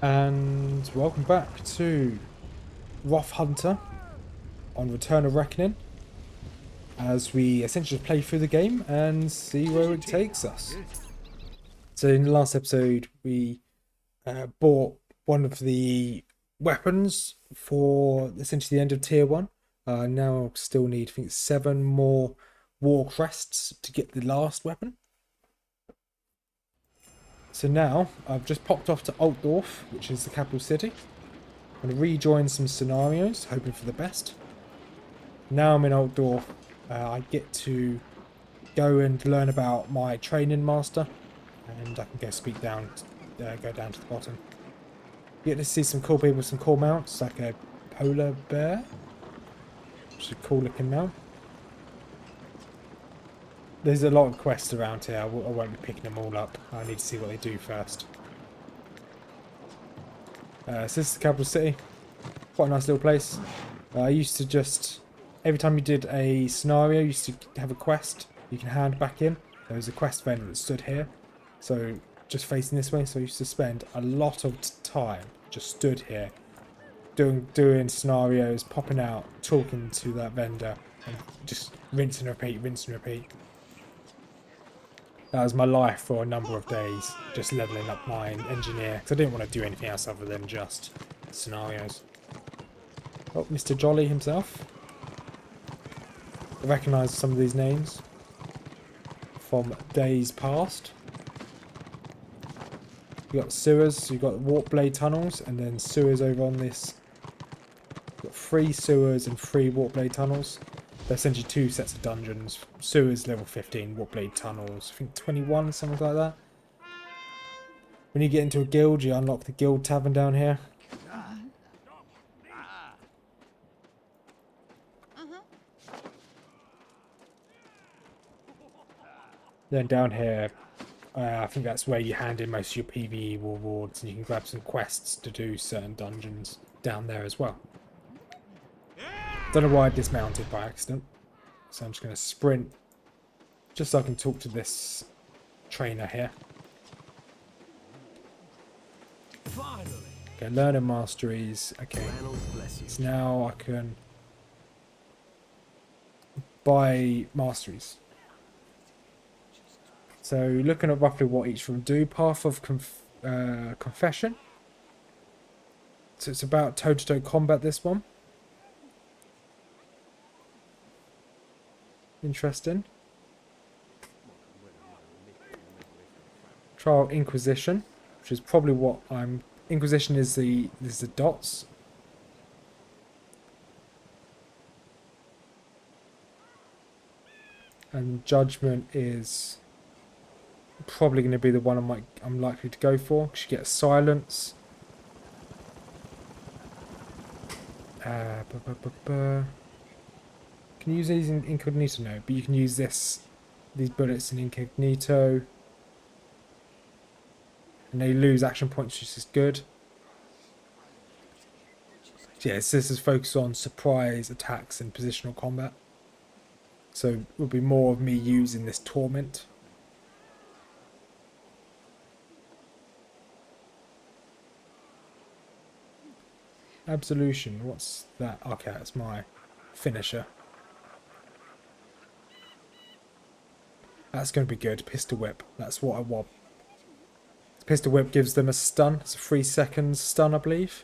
And welcome back to Roth Hunter on Return of Reckoning, as we essentially play through the game and see where it takes us. So in the last episode we bought one of the weapons for essentially the end of tier 1. Now still need, I think, 7 more war crests to get the last weapon. So now I've just popped off to Altdorf, which is the capital city. I'm going to rejoin some scenarios, hoping for the best. Now I'm in Altdorf, I get to go and learn about my training master, and I can go go down to the bottom. You get to see some cool people with some cool mounts, like a polar bear, which is a cool looking mount. There's a lot of quests around here. I won't be picking them all up. I need to see what they do first. So this is the capital city. Quite a nice little place. I used to just, every time you did a scenario, you used to have a quest you can hand back in. There was a quest vendor that stood here, so just facing this way. So I used to spend a lot of time just stood here, doing scenarios, popping out, talking to that vendor, and just rinse and repeat, rinse and repeat. That was my life for a number of days, just leveling up my engineer, because I didn't want to do anything else other than just scenarios. Oh, Mr. Jolly himself. I recognise some of these names from days past. You've got sewers, you've got warp blade tunnels, and then sewers over on this. You've got 3 sewers and 3 warp blade tunnels. They're essentially 2 sets of dungeons. Sewers level 15, warp blade tunnels, I think 21, something like that. When you get into a guild, you unlock the guild tavern down here. Then down here, I think that's where you hand in most of your PvE rewards, and you can grab some quests to do certain dungeons down there as well. Don't know why I dismounted by accident, so I'm just going to sprint just so I can talk to this trainer here. Okay, learning masteries. Okay, so now I can buy masteries. So looking at roughly what each of them do. Path of Confession. So it's about toe-to-toe combat, this one. Interesting. Trial Inquisition, which is probably what I'm... Inquisition is the dots. And Judgment is probably going to be the one I'm likely to go for, because you get silence. Can you use these in incognito? No, but you can use these bullets in incognito, and they lose action points, which is good. Yes, this is focused on surprise attacks and positional combat, so it will be more of me using this torment. Absolution, what's that? Okay, that's my finisher. That's going to be good. Pistol whip, that's what I want. Pistol whip gives them a stun. It's a 3 seconds stun, I believe.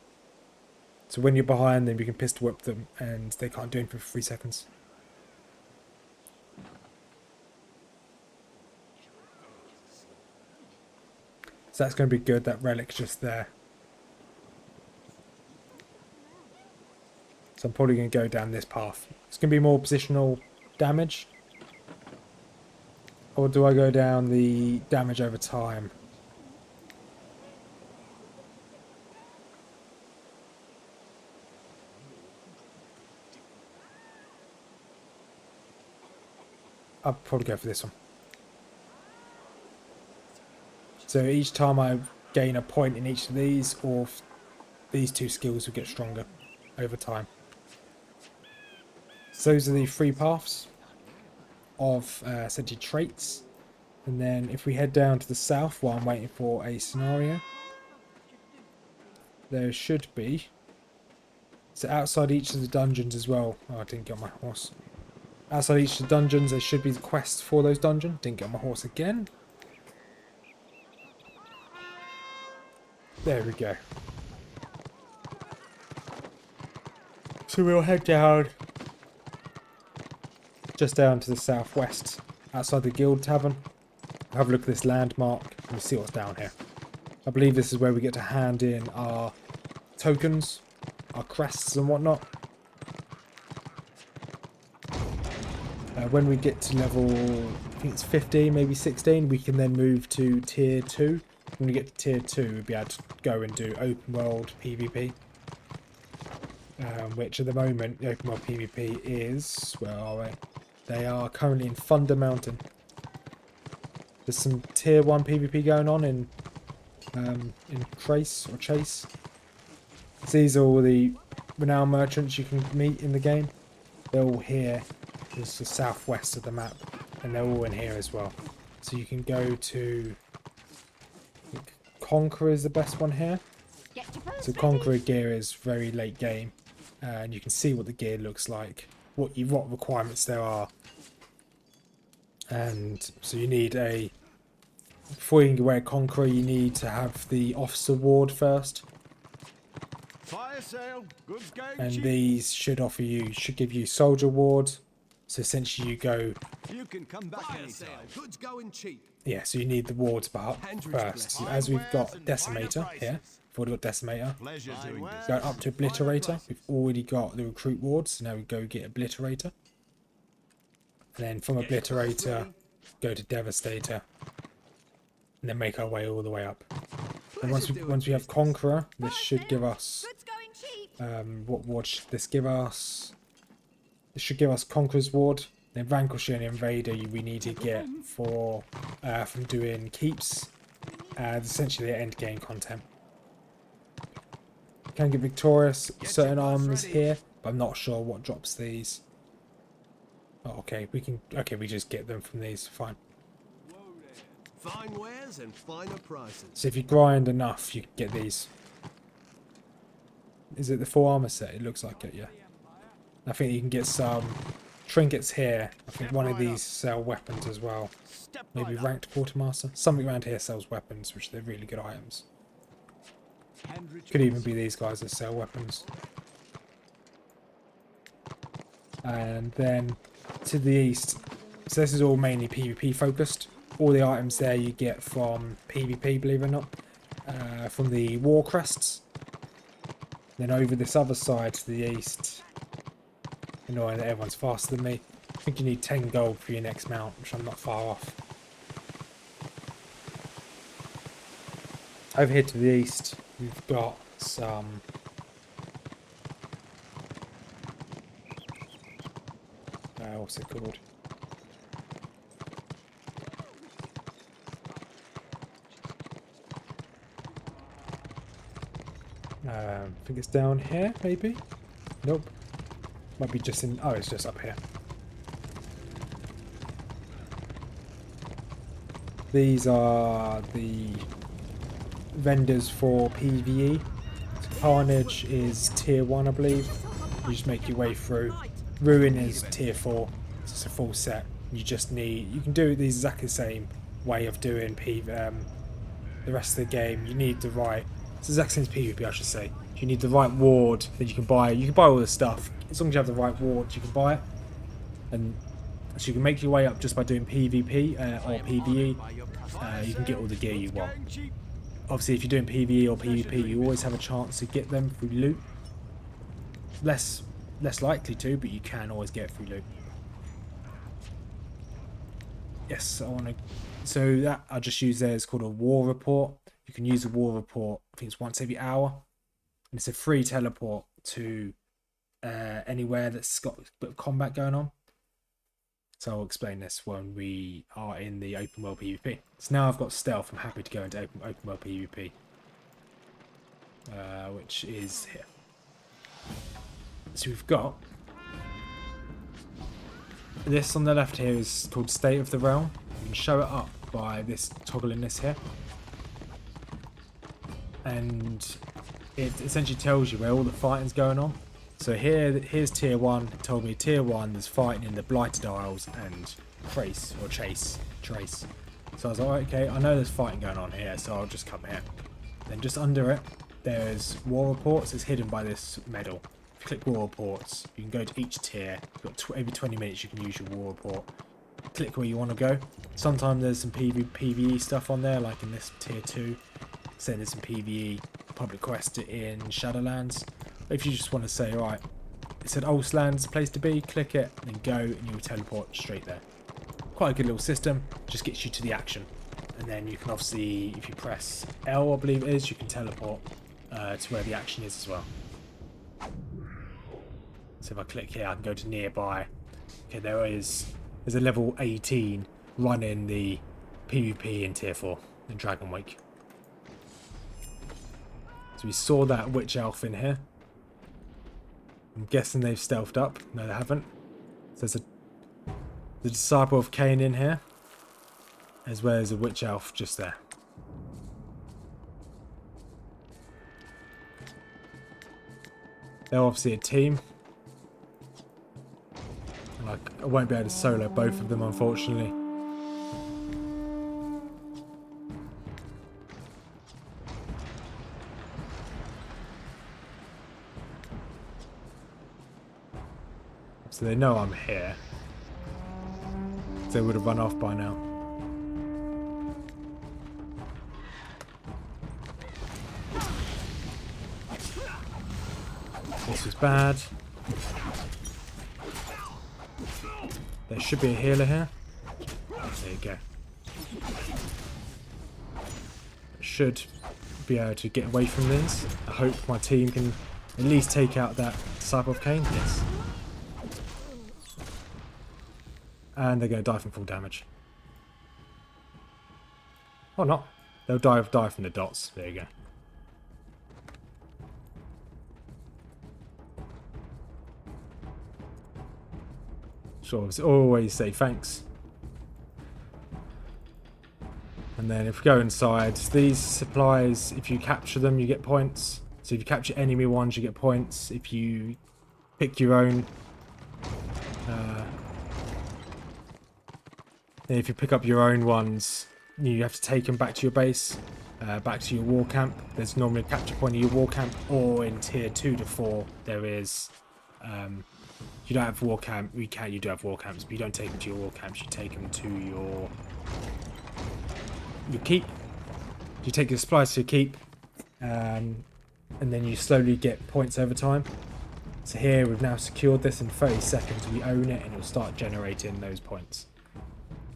So when you're behind them, you can pistol whip them and they can't do anything for 3 seconds. So that's going to be good. That relic's just there. So I'm probably going to go down this path. It's going to be more positional damage. Or do I go down the damage over time? I'll probably go for this one. So each time I gain a point in each of these, or these 2 skills will get stronger over time. So those are the 3 paths of essentially traits. And then if we head down to the south while I'm waiting for a scenario, there should be. So outside each of the dungeons as well. Oh, I didn't get my horse. Outside each of the dungeons, there should be the quests for those dungeons. Didn't get my horse again. There we go. So we'll head down. Just down to the southwest. Outside the Guild Tavern. Have a look at this landmark. And we'll see what's down here. I believe this is where we get to hand in our tokens. Our crests and whatnot. When we get to level, I think it's 15, maybe 16, we can then move to tier 2. When we get to tier 2, we'll be able to go and do open world PvP. Which at the moment, the open world PvP is, where are we? They are currently in Thunder Mountain. There's some tier 1 PvP going on in Trace or Chase. So these are all the renowned merchants you can meet in the game. They're all here. It's the southwest of the map, and they're all in here as well. So you can go to Conqueror is the best one here. So Conqueror gear is very late game, and you can see what the gear looks like, what requirements there are, and so you need a. Before you can wear Conqueror, you need to have the Officer Ward first. Fire sale, goods going And cheap. these should give you Soldier Ward. So essentially you go, You can come back anytime. Goods going cheap. yeah, so you need the wards first. So as we've got Decimator here, we've already got Decimator. Pleasure doing this. Go up to Obliterator, we've already got the Recruit Wards, so now we go get Obliterator. And then from Obliterator, go to Devastator. And then make our way all the way up. And once we have Conqueror, this should give us, what ward should this give us? This should give us Conqueror's Ward. Then Vanquisher and Invader we need to get for from doing keeps. Essentially the end game content. Can get Victorious certain armors here, but I'm not sure what drops these. Oh, okay, we just get them from these, fine. Fine wares and finer prices. So if you grind enough, you can get these. Is it the full armor set? It looks like it, yeah. I think you can get some trinkets here. I think one of these sell weapons as well. Maybe ranked quartermaster. Something around here sells weapons, which they're really good items. Could even be these guys that sell weapons. And then to the east. So this is all mainly PvP focused. All the items there you get from PvP, believe it or not. From the war crests. Then over this other side to the east. Annoying that everyone's faster than me. I think you need 10 gold for your next mount, which I'm not far off. Over here to the east, we've got some... what's it called? I think it's down here, maybe? Nope. Might be just in... Oh, it's just up here. These are the vendors for PvE. So Carnage is tier 1, I believe. You just make your way through. Ruin is tier 4. It's a full set. You just need... You can do these exactly the same way of doing the rest of the game. You need the right... It's the exact same as PvP, I should say. You need the right ward that you can buy. You can buy all this stuff. As long as you have the right ward, you can buy it. And so you can make your way up just by doing PvP or PvE. You can get all the gear you want. Obviously, if you're doing PvE or PvP, you always have a chance to get them through loot. Less likely to, but you can always get it through loot. Yes, I want to... So that I just use there is called a war report. You can use a war report, I think it's once every hour. And it's a free teleport to anywhere that's got a bit of combat going on. So I'll explain this when we are in the open world PvP. So now I've got stealth, I'm happy to go into open world PvP. Which is here. So we've got... This on the left here is called State of the Realm. You can show it up by this toggling this here. And it essentially tells you where all the fighting's going on. So here's tier 1. It told me tier 1 there's fighting in the Blighted Isles and Trace. So I was like, okay, I know there's fighting going on here, so I'll just come here. Then just under it, there's war reports. It's hidden by this medal. If you click war reports, you can go to each tier. You've got every 20 minutes you can use your war report. Click where you want to go. Sometimes there's some PvE stuff on there, like in this tier 2. So there's some PvE public quest in Shadowlands. If you just want to say, right, it said Ulsland's a place to be, click it, then go, and you will teleport straight there. Quite a good little system, just gets you to the action. And then you can obviously, if you press L, I believe it is, you can teleport to where the action is as well. So if I click here, I can go to nearby. Okay, there's a level 18 running the PvP in tier 4 in Dragon Wake. So we saw that witch elf in here. I'm guessing they've stealthed up. No, they haven't. So there's the disciple of Cain in here, as well as a witch elf just there. They're obviously a team. Like, I won't be able to solo both of them, unfortunately. So they know I'm here. They would have run off by now. This is bad. There should be a healer here. There you go. Should be able to get away from these. I hope my team can at least take out that Disciple of Cain. Yes. And they're going to die from full damage. Or not. They'll die from the dots. There you go. Sure, always say thanks. And then if we go inside, these supplies, if you capture them, you get points. So if you capture enemy ones, you get points. If you pick your own... if you pick up your own ones, you have to take them back to your base, back to your war camp. There's normally a capture point in your war camp, or in tier 2 to 4, there is... you don't have war camp. You do have war camps, but you don't take them to your war camps. You take them to your keep. You take your supplies to your keep, and then you slowly get points over time. So here we've now secured this in 30 seconds. We own it, and it'll start generating those points.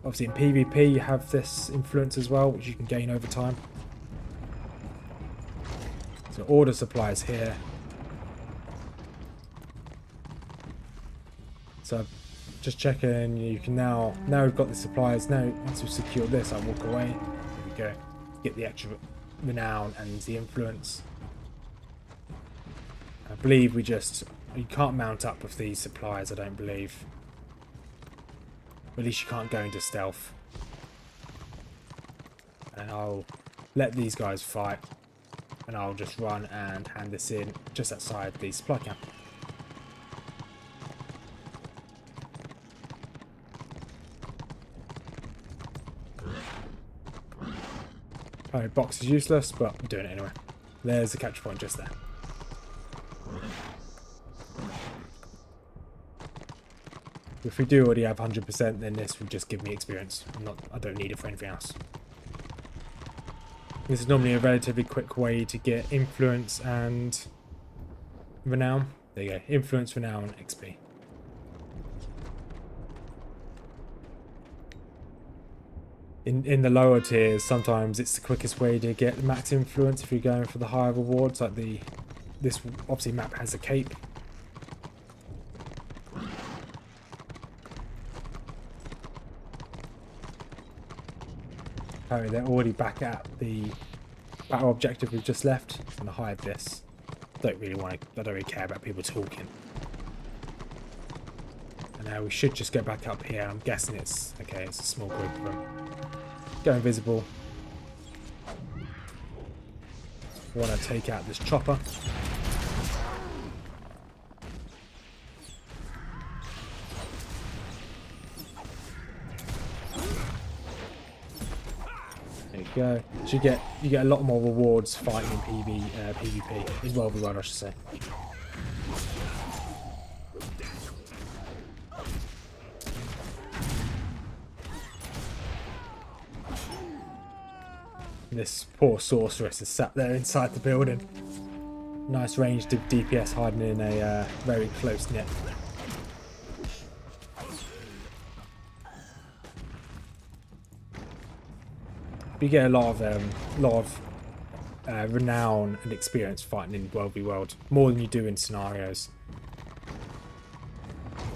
Obviously in PvP you have this influence as well, which you can gain over time. So order supplies here. So just checking, you can now we've got the supplies. Now once we've secured this, I walk away. There we go. Get the extra renown and the influence. I believe you can't mount up with these supplies, I don't believe. At least you can't go into stealth. And I'll let these guys fight. And I'll just run and hand this in just outside the supply camp. Oh, box is useless, but I'm doing it anyway. There's the capture point just there. If we do already have 100%, then this will just give me experience. I don't need it for anything else. This is normally a relatively quick way to get influence and renown. There you go. Influence, renown, XP. In the lower tiers, sometimes it's the quickest way to get max influence if you're going for the higher rewards. Like this obviously map has a cape. Oh, they're already back at the battle objective we've just left. I'm gonna hide this. I don't really care about people talking. And now we should just go back up here. I'm guessing it's okay. It's a small group of them. Go invisible. want to take out this chopper. There you go. So you get a lot more rewards fighting in PvP in World War I should say. This poor sorceress is sat there inside the building. Nice ranged DPS hiding in a very close knit. You get a lot of renown and experience fighting in World v World, more than you do in scenarios.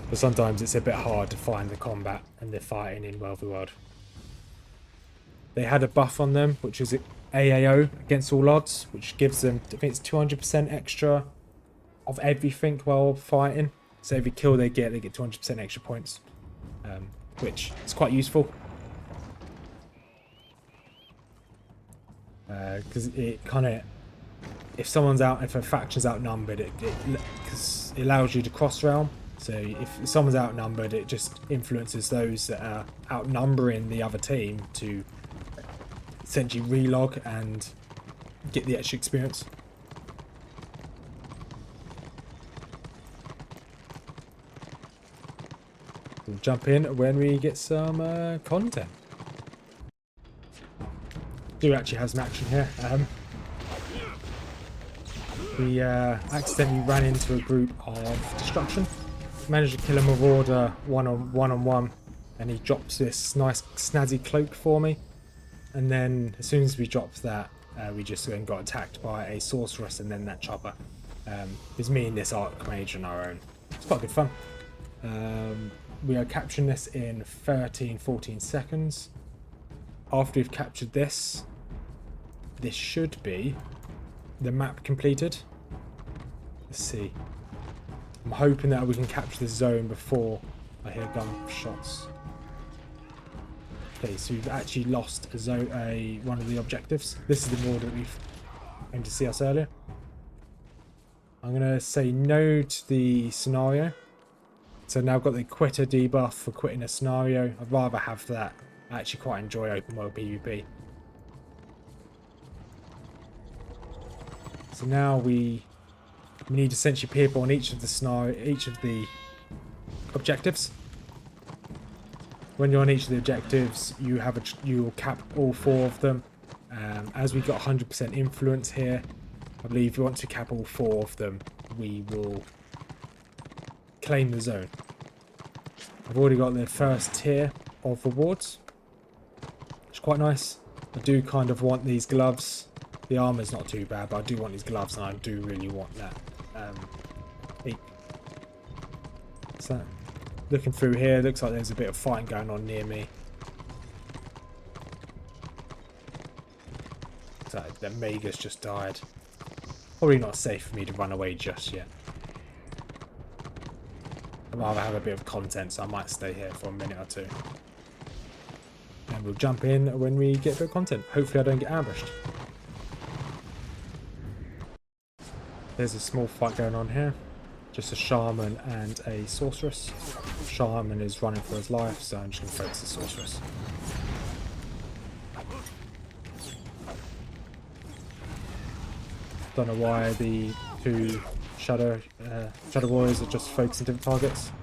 But sometimes it's a bit hard to find the combat and the fighting in World v World. They had a buff on them, which is AAO, against all odds, which gives them, I think it's 200% extra of everything while fighting. So every kill they get 200% extra points, which is quite useful. Because it kind of, if a faction's outnumbered, because it allows you to cross realm. So if someone's outnumbered, it just influences those that are outnumbering the other team to essentially relog and get the extra experience. We'll jump in when we get some content. Do actually have some action here. We accidentally ran into a group of destruction. Managed to kill a marauder one on one, and he drops this nice snazzy cloak for me. And then as soon as we dropped that, we just then got attacked by a sorceress and then that chopper. It was me and this archmage on our own. It's quite good fun. We are capturing this in 13-14 seconds. After we've captured this, this should be the map completed. Let's see. I'm hoping that we can capture this zone before I hear gunshots. Okay, so we've actually lost a zone, one of the objectives. This is the border that we've aimed to see us earlier. I'm going to say no to the scenario. So now I've got the quitter debuff for quitting a scenario. I'd rather have that. I actually quite enjoy open world PvP. So now we need essentially people on each of the objectives. When you're on each of the objectives, you will cap all 4 of them. As we got 100% influence here, I believe if we want to cap all 4 of them, we will claim the zone. I've already got the first tier of rewards, which is quite nice. I do kind of want these gloves. The armor's not too bad, but I do want these gloves, and I do really want that. So, looking through here, looks like there's a bit of fighting going on near me. So the Magus just died. Probably not safe for me to run away just yet. I'd rather have a bit of content, so I might stay here for a minute or two. And we'll jump in when we get a bit of content. Hopefully I don't get ambushed. There's a small fight going on here. Just a shaman and a sorceress. Shaman is running for his life, so I'm just going to focus the sorceress. Don't know why the 2 shadow warriors are just focusing different targets.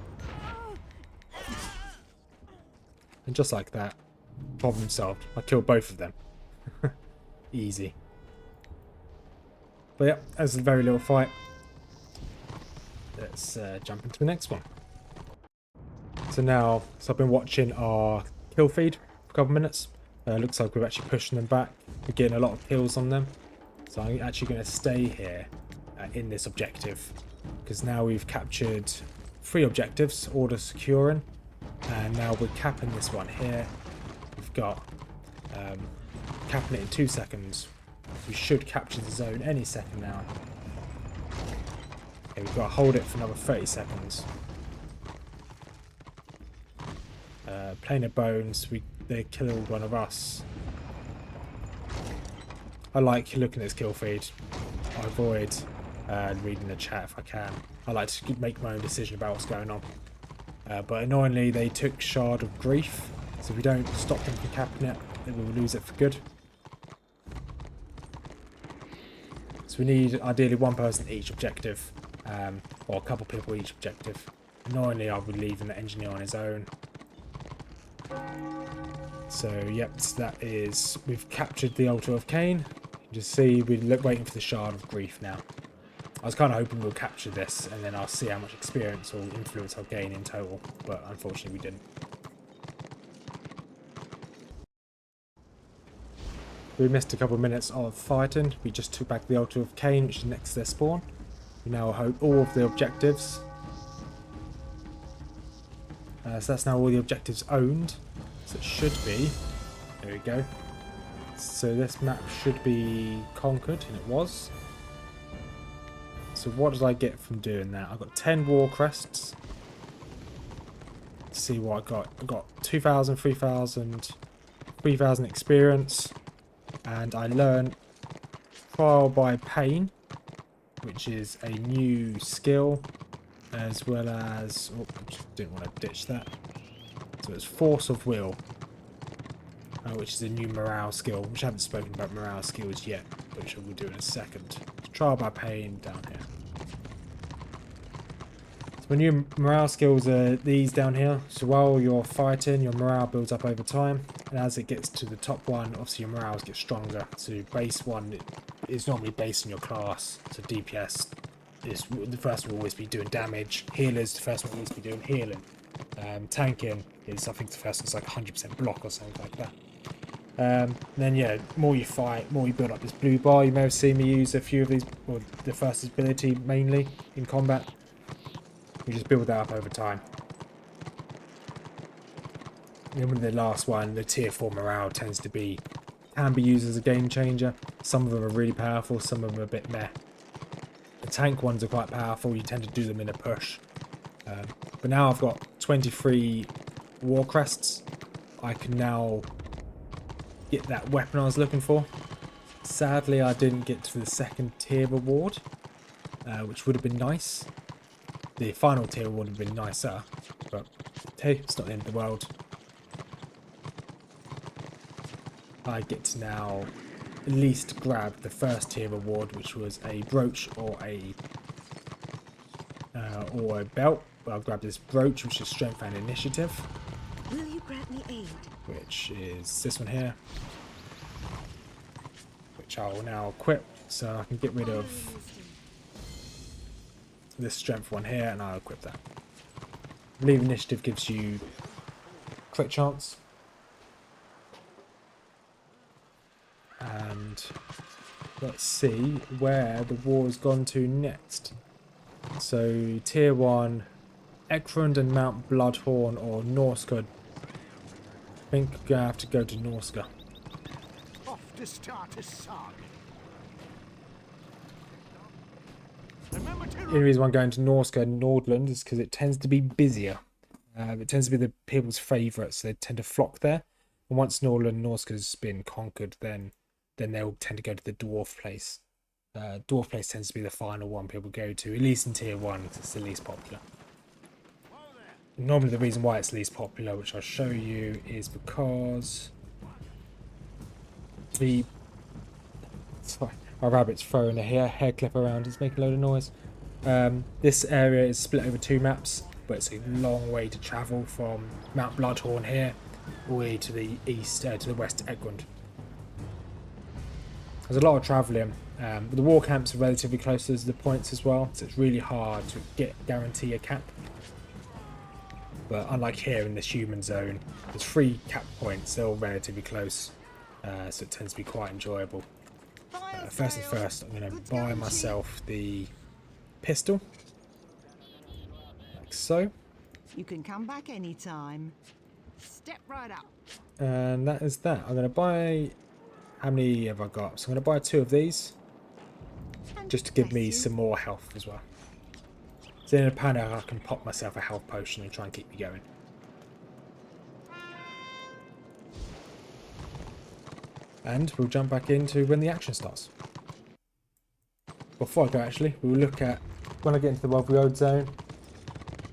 And just like that, problem solved. I killed both of them. Easy. But yeah, that's a very little fight. Let's jump into the next one. So I've been watching our kill feed for a couple of minutes. Looks like we're actually pushing them back. We're getting a lot of kills on them. So I'm actually going to stay here in this objective, because now we've captured 3 objectives, order securing, and now we're capping this one here. We've got capping it in 2 seconds. We should capture the zone any second now. Okay, we've got to hold it for another 30 seconds. Plane of Bones, they killed one of us. I like looking at this kill feed. I avoid reading the chat if I can. I like to make my own decision about what's going on. But annoyingly, they took Shard of Grief, so if we don't stop them from capping it, then we'll lose it for good. So we need ideally one person each objective, or a couple people each objective. Annoyingly, I would leave an engineer on his own. So yep, so that is, we've captured the Altar of Cain. You just see we're waiting for the Shard of Grief now. I was kind of hoping we'll capture this and then I'll see how much experience or influence I'll gain in total, but unfortunately we didn't. We missed a couple of minutes of fighting. We just took back the Altar of Cain, which is next to their spawn. We now hope all of the objectives. So that's now all the objectives owned. So it should be. There we go. So this map should be conquered, and it was. So what did I get from doing that? I got 10 war crests. Let's see what I got. I got 2,000, 3,000, 3,000 experience. And I learned Trial by Pain, which is a new skill, as well as... Oh, I just didn't want to ditch that. So it's Force of Will, which is a new morale skill, which I haven't spoken about morale skills yet, which I will do in a second. Trial by Pain down here. So my new morale skills are these down here. So while you're fighting, your morale builds up over time, and as it gets to the top one, obviously your morale gets stronger. So base one is normally based on your class. So DPS is the first will always be doing damage. Healers, the first one will always be doing healing. Tanking is, I think the first one's like 100% block or something like that. Then yeah, more you fight, more you build up this blue bar. You may have seen me use a few of these, or the first ability mainly in combat. We just build that up over time. And then the last one, the tier 4 morale can be used as a game changer. Some of them are really powerful, some of them are a bit meh. The tank ones are quite powerful, you tend to do them in a push. But now I've got 23 war crests. I can now get that weapon I was looking for. Sadly, I didn't get to the second tier reward, which would have been nice. The final tier would have been nicer, but hey, it's not the end of the world. I get to now at least grab the first tier reward, which was a brooch or a belt. But I'll grab this brooch, which is strength and initiative. Will you grant me aid? Which is this one here, which I will now equip, so I can get rid of this strength one here, and I'll equip that. I believe initiative gives you crit chance. And let's see where the war has gone to next. So tier 1, Ekrund and Mount Bloodhorn or Norska. I think we're going to have to go to Norska. Off to start a saga. The only reason I'm going to Norska and Nordland is because it tends to be busier. It tends to be the people's favourites, so they tend to flock there. And once Nordland and Norska's been conquered, then they'll tend to go to the Dwarf Place. Dwarf Place tends to be the final one people go to, at least in tier 1, because it's the least popular. Normally the reason why it's least popular, which I'll show you, is because sorry, my rabbit's throwing a hair clip around, it's making a load of noise. This area is split over 2 maps, but it's a long way to travel from Mount Bloodhorn here all the way to the east, to the west Ekrund. There's a lot of travelling. But the war camps are relatively close to the points as well, so it's really hard to guarantee a cap. But unlike here in this human zone, there's 3 cap points, they're all relatively close, so it tends to be quite enjoyable. First and first, I'm going to buy myself the pistol, like so. You can come back anytime. Step right up. And that is that. I'm going to buy... How many have I got? So I'm going to buy 2 of these, just to give me some more health as well. So in a panic, I can pop myself a health potion and try and keep me going. And we'll jump back into when the action starts. Before I go, actually, we'll look at, when I get into the Wealthy Road zone,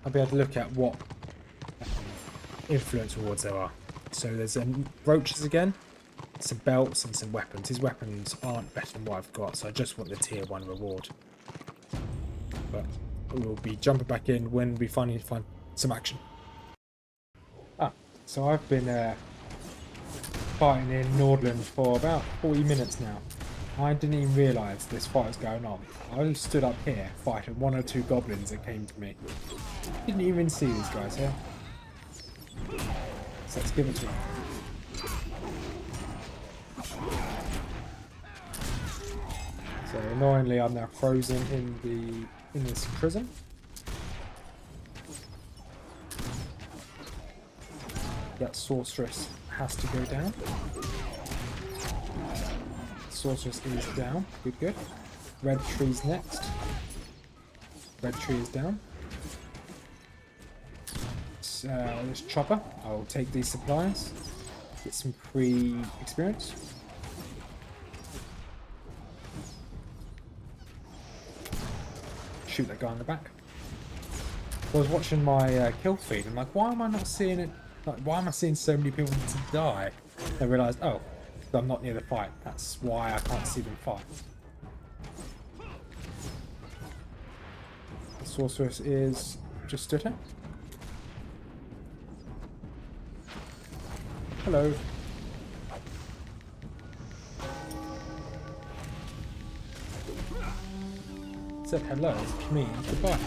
I'll be able to look at what influence rewards there are. So there's brooches again, some belts and some weapons. These weapons aren't better than what I've got, so I just want the tier 1 reward. But we'll be jumping back in when we finally find some action. So I've been fighting in Nordland for about 40 minutes now. I didn't even realise this fight was going on. I stood up here fighting 1 or 2 goblins that came to me. Didn't even see these guys here. So let's give it to them. So annoyingly, I'm now frozen in this prison. That sorceress has to go down. Sorceress is down. Good, good. Red tree's next. Red tree is down. This chopper. I'll take these supplies. Get some free experience. Shoot that guy in the back. I was watching my kill feed. I'm like, why am I not seeing it? Like, why am I seeing so many people to die? I realised, oh, I'm not near the fight. That's why I can't see them fight. The sorceress is just stood here. Hello. Said hello, which means goodbye.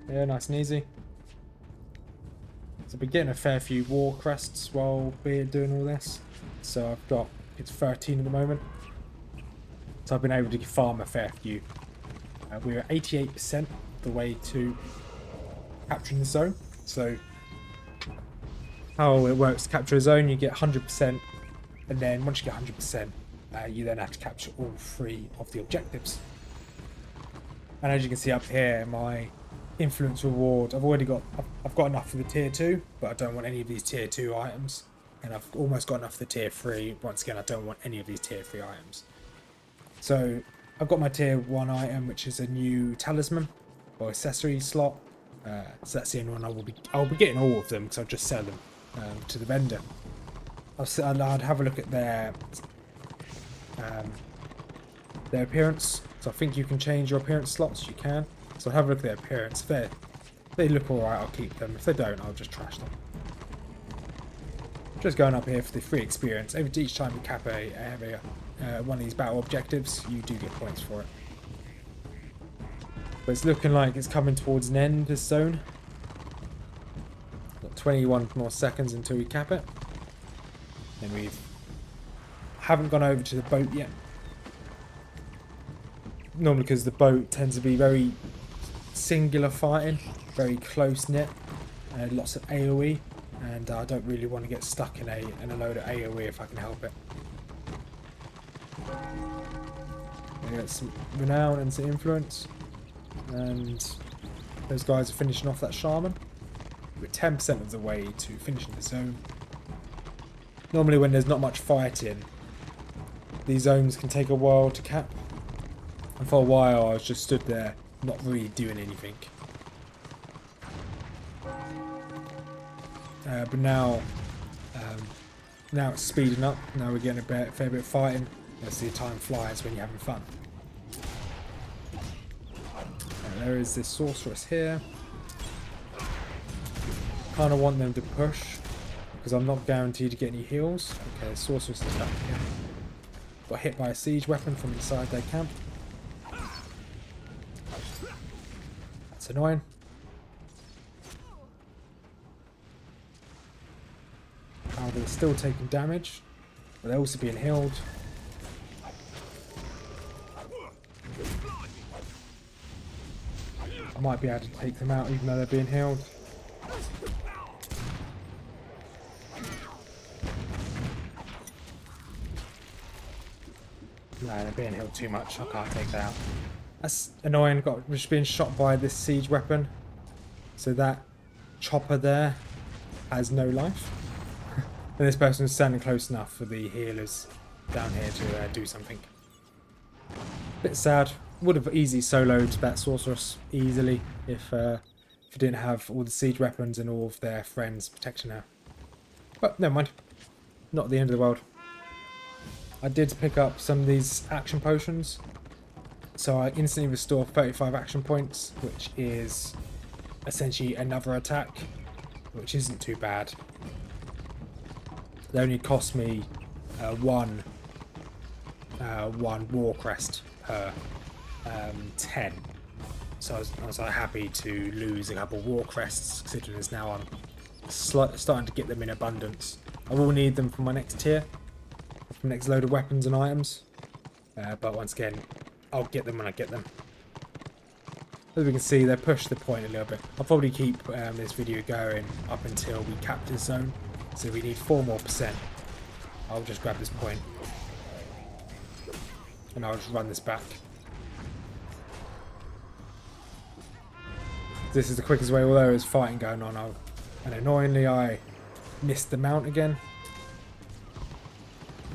Yeah, nice and easy. So I've been getting a fair few war crests while we're doing all this. So I've got, it's 13 at the moment. So I've been able to farm a fair few. We're at 88% of the way to capturing the zone. So how it works to capture a zone, you get 100%, and then once you get 100%, you then have to capture all 3 of the objectives. And as you can see up here, my influence reward, I've got enough for the tier 2, but I don't want any of these tier 2 items. And I've almost got enough for the tier 3. Once again, I don't want any of these tier 3 items. So I've got my tier 1 item, which is a new talisman or accessory slot. So that's the only one I'll be getting all of them because I'll just sell them to the vendor. I'd have a look at their appearance. So I think you can change your appearance slots. You can. So I'll have a look at their appearance. If they look alright, I'll keep them. If they don't, I'll just trash them. Just going up here for the free experience. Each time you cap one of these battle objectives, you do get points for it. But it's looking like it's coming towards an end, this zone. Got 21 more seconds until we cap it. And we haven't gone over to the boat yet. Normally because the boat tends to be very singular fighting, very close knit, and lots of AoE. And I don't really want to get stuck in a load of AoE if I can help it. We get some renown and some influence. And those guys are finishing off that shaman. We're 10% of the way to finishing the zone. Normally when there's not much fighting, these zones can take a while to cap. And for a while I was just stood there, not really doing anything. But now it's speeding up. Now we're getting a fair bit of fighting. As the time flies when you're having fun. There is this sorceress here. Kind of want them to push because I'm not guaranteed to get any heals. Okay, the sorceress is back here. Got hit by a siege weapon from inside their camp. That's annoying. However, they're still taking damage, but they're also being healed. I might be able to take them out even though they're being healed. No, they're being healed too much. I can't take that out. That's annoying. Just being shot by this siege weapon. So that chopper there has no life. And this person's standing close enough for the healers down here to do something. Bit sad. Would have easily soloed that sorceress easily if she didn't have all the siege weapons and all of their friends protecting her. But never mind. Not the end of the world. I did pick up some of these action potions. So I instantly restore 35 action points, which is essentially another attack, which isn't too bad. They only cost me one war crest per 10. So I was happy to lose a couple war crests, considering as now I'm starting to get them in abundance. I will need them for my next tier, for the next load of weapons and items. But once again, I'll get them when I get them. As we can see, they pushed the point a little bit. I'll probably keep this video going up until we capture the zone. So we need 4% more. I'll just grab this point. And I'll just run this back. This is the quickest way, although there's fighting going on. And annoyingly, I missed the mount again.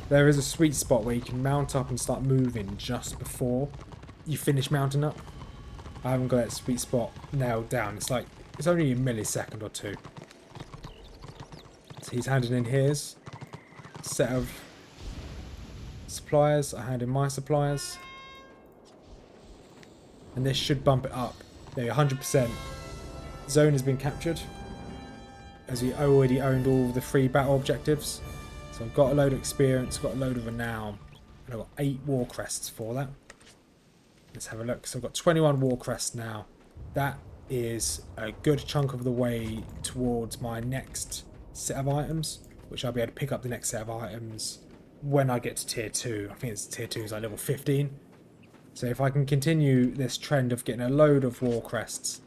There is a sweet spot where you can mount up and start moving just before you finish mounting up. I haven't got that sweet spot nailed down. It's only a millisecond or two. So he's handing in his set of suppliers. I hand in my suppliers. And this should bump it up. There, 100%. Zone has been captured, as we already owned all the free battle objectives. So I've got a load of experience, got a load of renown, and I've got 8 war crests for that. Let's have a look. So I've got 21 war crests now. That is a good chunk of the way towards my next set of items, which I'll be able to pick up the next set of items when I get to tier 2. I think it's tier 2 is like level 15. So if I can continue this trend of getting a load of war crests,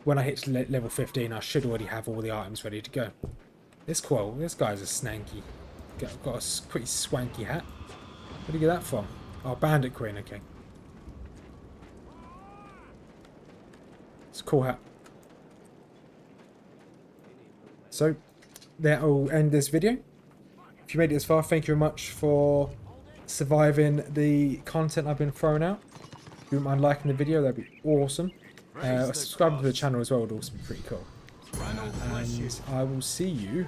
when I hit to level 15, I should already have all the items ready to go. This guy's a snanky. Got a pretty swanky hat. Where did you get that from? Oh, Bandit Queen, okay. It's a cool hat. So, that'll end this video. If you made it this far, thank you very much for surviving the content I've been throwing out. If you wouldn't mind liking the video, that'd be awesome. Subscribe to the channel as well would also be pretty cool. And I will see you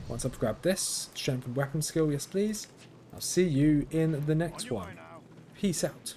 once I've grabbed this. Strengthened weapon skill, yes please. I'll see you in the next one. Peace out.